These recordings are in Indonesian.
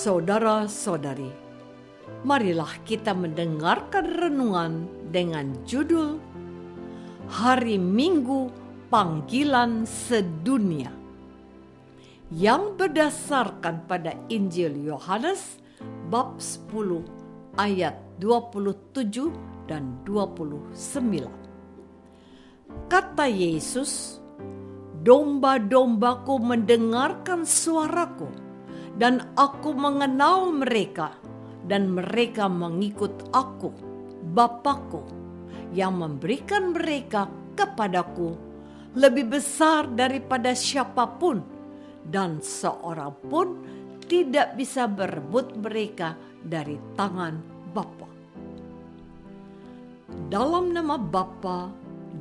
Saudara-saudari, marilah kita mendengarkan renungan dengan judul Hari Minggu Panggilan Sedunia yang berdasarkan pada Injil Yohanes bab 10 ayat 27 dan 29. Kata Yesus, "Domba-dombaku mendengarkan suaraku, dan aku mengenal mereka, dan mereka mengikut aku, Bapa-Ku, yang memberikan mereka kepadaku, lebih besar daripada siapapun, dan seorang pun tidak bisa berebut mereka dari tangan Bapa." Dalam nama Bapa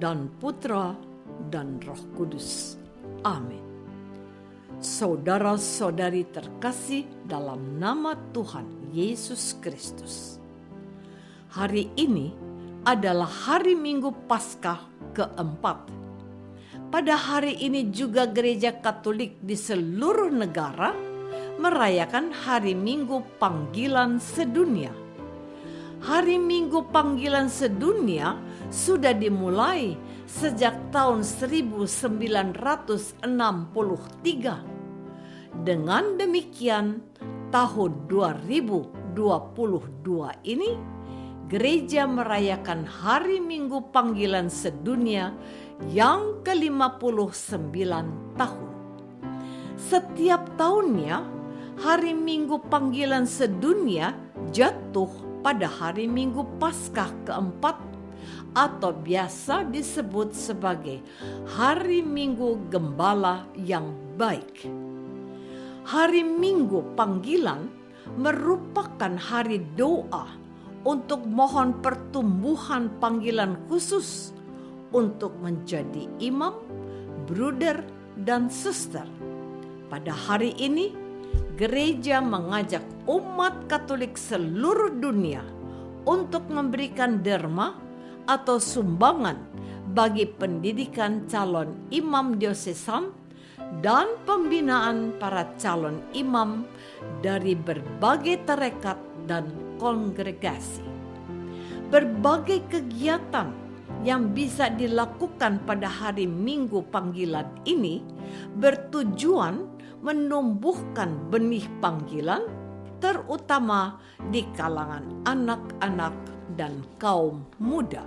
dan Putra dan Roh Kudus. Amin. Saudara-saudari terkasih dalam nama Tuhan Yesus Kristus. Hari ini adalah hari Minggu Paskah keempat. Pada hari ini juga Gereja Katolik di seluruh negara merayakan Hari Minggu Panggilan Sedunia. Hari Minggu Panggilan Sedunia sudah dimulai sejak tahun 1963. Dengan demikian, tahun 2022 ini, gereja merayakan Hari Minggu Panggilan Sedunia yang ke-59 tahun. Setiap tahunnya, Hari Minggu Panggilan Sedunia jatuh pada hari Minggu Paskah keempat atau biasa disebut sebagai Hari Minggu Gembala yang Baik. Hari Minggu Panggilan merupakan hari doa untuk mohon pertumbuhan panggilan khusus untuk menjadi imam, bruder, dan suster. Pada hari ini, gereja mengajak umat Katolik seluruh dunia untuk memberikan derma atau sumbangan bagi pendidikan calon imam diosesan dan pembinaan para calon imam dari berbagai tarekat dan kongregasi. Berbagai kegiatan yang bisa dilakukan pada hari Minggu Panggilan ini bertujuan menumbuhkan benih panggilan, terutama di kalangan anak-anak dan kaum muda.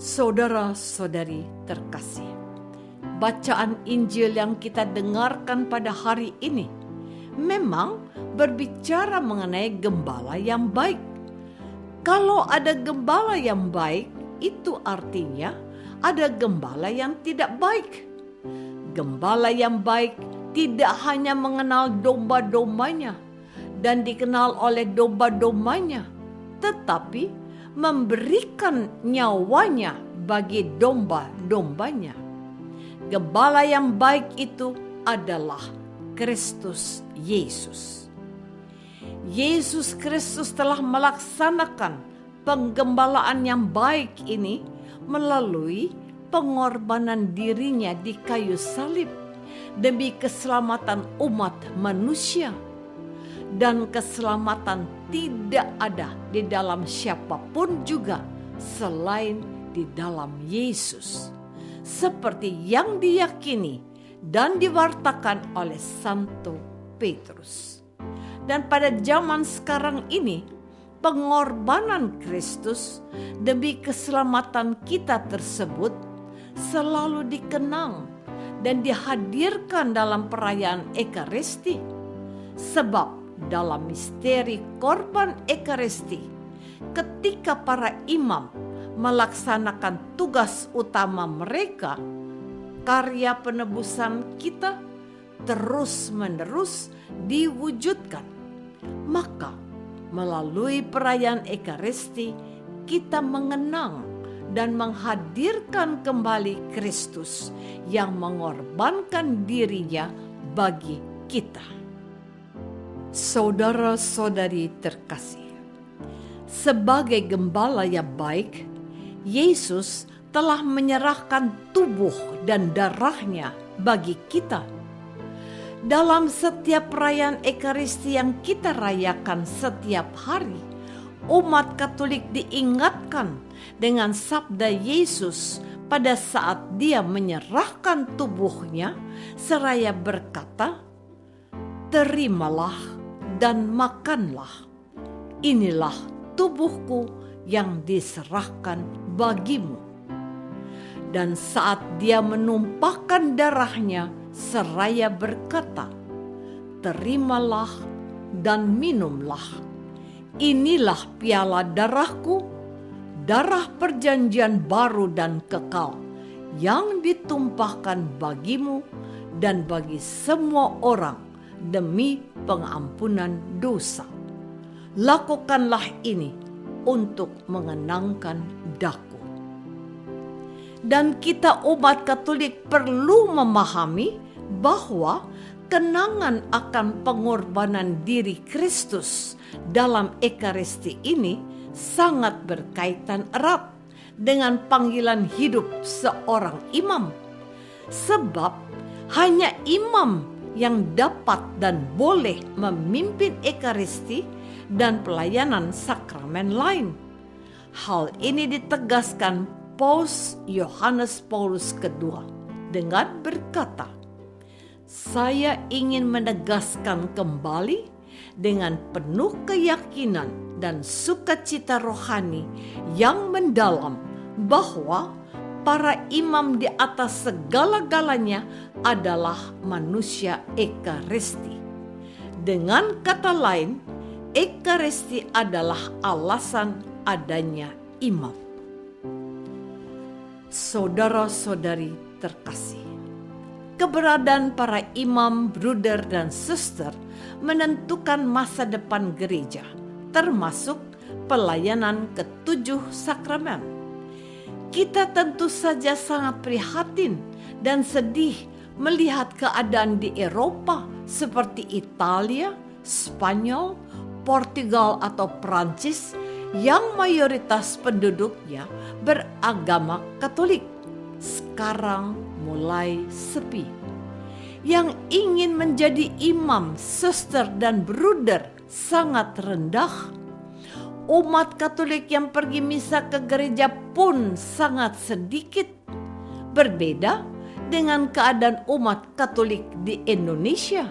Saudara-saudari terkasih, bacaan Injil yang kita dengarkan pada hari ini memang berbicara mengenai gembala yang baik. Kalau ada gembala yang baik, itu artinya ada gembala yang tidak baik. Gembala yang baik tidak hanya mengenal domba-dombanya dan dikenal oleh domba-dombanya, tetapi memberikan nyawanya bagi domba-dombanya. Gembala yang baik itu adalah Kristus Yesus. Yesus Kristus telah melaksanakan penggembalaan yang baik ini melalui pengorbanan dirinya di kayu salib demi keselamatan umat manusia. Dan keselamatan tidak ada di dalam siapapun juga selain di dalam Yesus, seperti yang diyakini dan diwartakan oleh Santo Petrus. Dan pada zaman sekarang ini, pengorbanan Kristus demi keselamatan kita tersebut selalu dikenang dan dihadirkan dalam perayaan Ekaristi. Sebab dalam misteri korban Ekaristi, ketika para imam melaksanakan tugas utama mereka, karya penebusan kita terus-menerus diwujudkan. Maka melalui perayaan Ekaristi, kita mengenang dan menghadirkan kembali Kristus yang mengorbankan dirinya bagi kita. Saudara-saudari terkasih, sebagai gembala yang baik, Yesus telah menyerahkan tubuh dan darahnya bagi kita. Dalam setiap perayaan Ekaristi yang kita rayakan setiap hari, umat Katolik diingatkan dengan sabda Yesus pada saat dia menyerahkan tubuhnya seraya berkata, "Terimalah dan makanlah. Inilah tubuhku yang diserahkan bagimu." Dan saat dia menumpahkan darahnya seraya berkata, "Terimalah dan minumlah. Inilah piala darahku, darah perjanjian baru dan kekal, yang ditumpahkan bagimu dan bagi semua orang demi pengampunan dosa. Lakukanlah ini untuk mengenangkan daku." Dan kita umat Katolik perlu memahami bahwa kenangan akan pengorbanan diri Kristus dalam Ekaristi ini sangat berkaitan erat dengan panggilan hidup seorang imam. Sebab hanya imam yang dapat dan boleh memimpin Ekaristi dan pelayanan sakramen lain. Hal ini ditegaskan Paus Yohanes Paulus II dengan berkata, "Saya ingin menegaskan kembali dengan penuh keyakinan dan sukacita rohani yang mendalam bahwa para imam di atas segala-galanya adalah manusia Ekaristi. Dengan kata lain, Ekaristi adalah alasan adanya imam." Saudara-saudari terkasih, keberadaan para imam, bruder, dan suster menentukan masa depan gereja, termasuk pelayanan ketujuh sakramen. Kita tentu saja sangat prihatin dan sedih melihat keadaan di Eropa seperti Italia, Spanyol, Portugal atau Prancis yang mayoritas penduduknya beragama Katolik sekarang mulai sepi. Yang ingin menjadi imam, suster, dan bruder sangat rendah. Umat Katolik yang pergi misa ke gereja pun sangat sedikit. Berbeda dengan keadaan umat Katolik di Indonesia.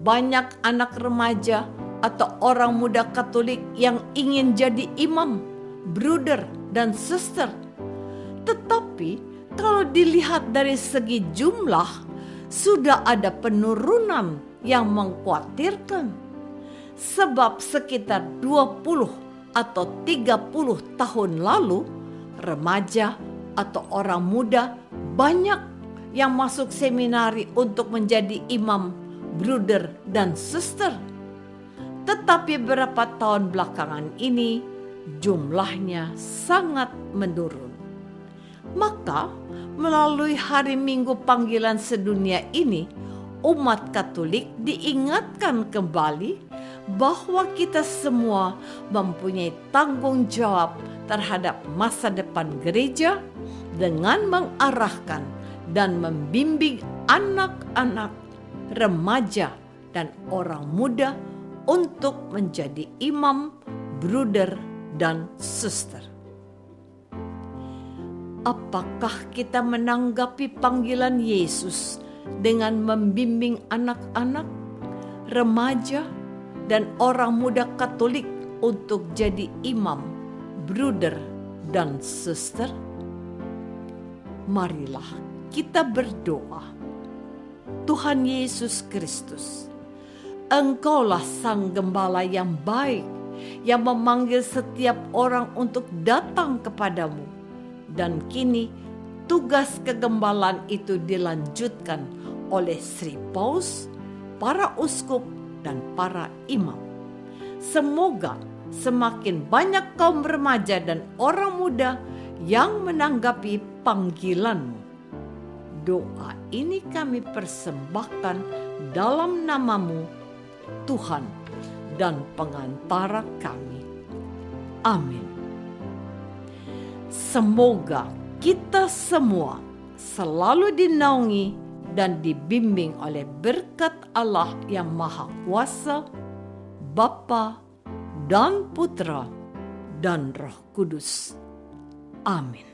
Banyak anak remaja atau orang muda Katolik yang ingin jadi imam, bruder, dan suster. Tetapi kalau dilihat dari segi jumlah, sudah ada penurunan yang mengkhawatirkan. Sebab sekitar 20 atau 30 tahun lalu, remaja atau orang muda banyak yang masuk seminari untuk menjadi imam, bruder, dan suster. Tetapi beberapa tahun belakangan ini jumlahnya sangat menurun. Maka melalui hari Minggu Panggilan Sedunia ini, umat Katolik diingatkan kembali bahwa kita semua mempunyai tanggung jawab terhadap masa depan gereja dengan mengarahkan dan membimbing anak-anak, remaja, dan orang muda untuk menjadi imam, bruder, dan suster. Apakah kita menanggapi panggilan Yesus dengan membimbing anak-anak, remaja, dan orang muda Katolik untuk jadi imam, bruder, dan suster? Marilah kita berdoa. Tuhan Yesus Kristus, Engkaulah Sang Gembala yang baik, yang memanggil setiap orang untuk datang kepadamu. Dan kini tugas kegembalaan itu dilanjutkan oleh Sri Paus, para uskup, dan para imam. Semoga semakin banyak kaum remaja dan orang muda yang menanggapi panggilan-Mu. Doa ini kami persembahkan dalam nama-Mu, Tuhan dan pengantara kami. Amin. Semoga kita semua selalu dinaungi dan dibimbing oleh berkat Allah yang Maha Kuasa, Bapa dan Putra dan Roh Kudus. Amin.